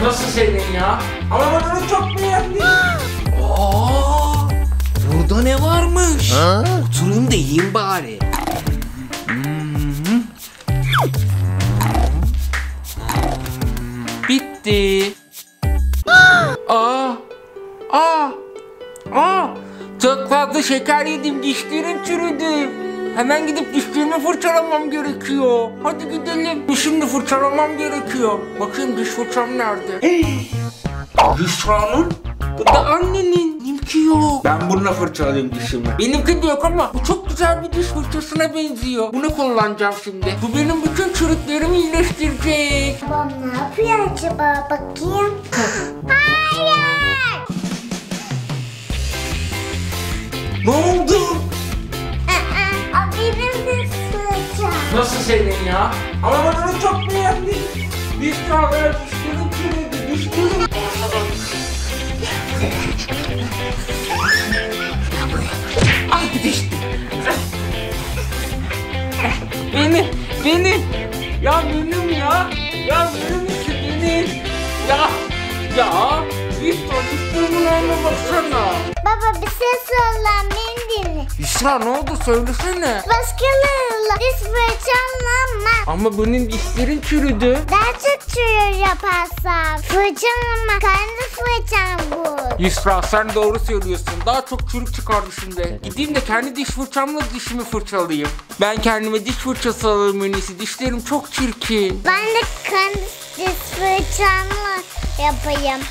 Nasıl senin ya? Ama ben onu çok beğendim. Aa, burada ne varmış? Oturayım da yiyeyim bari. Bitti. Çok fazla şeker yedim, dişlerim çürüdü. Hemen gidip dişlerimi fırçalamam gerekiyor. Hadi gidelim. Şimdi fırçalamam gerekiyor. Bakayım diş fırçam nerede? Yusra'nın da annenin. Benimki yok. Ben bununla fırçalayayım dişimi. Benimki de yok ama bu çok güzel bir diş fırçasına benziyor. Bunu kullanacağım şimdi. Bu benim bütün çürüklerimi iyileştirecek. Babam ne yapıyor acaba? Bakayım. Hayır. Ne oldu? O benim diş fırçam. Nasıl senin ya? Ama ben onu çok beğendim. Yusra'ya dişlerim çürüdü. Dişlerim. Ay düştü. Benim. Ya benim ya. Ya benim için benim. Ya. Yusra dişlerimin haline baksana. Baba bir şey söyle, beni dinle. Yusra ne oldu söylesene. Başkalarıyla diş fırçalanma. Ama benim dişlerim çürüdü. Daha çok çürür yaparsan. Fırçalama, kendi fırçan bu. Yusra sen doğru söylüyorsun. Daha çok çürük çıkardı şimdi. Gideyim de kendi diş fırçamla dişimi fırçalayayım. Ben kendime diş fırçası alayım en iyisi. Dişlerim çok çirkin. Ben de kendi diş fırçamla yapayım.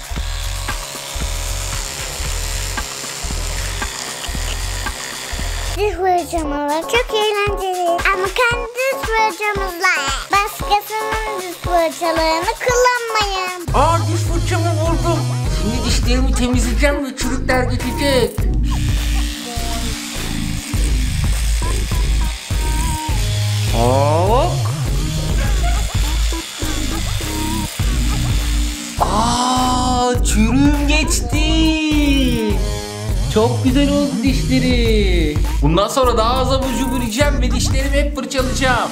Diş fırçamalar çok eğlenceli. Ama kendi diş fırçamızla başkasının diş fırçalarını kullanmayın. Diş fırçamı buldum. Şimdi dişlerimi temizleyeceğim ve çürükler geçecek. Hop. Çürüğüm geçti. Çok güzel oldu dişleri. Bundan sonra daha az abur cubur yiyeceğim ve dişlerimi hep fırçalayacağım.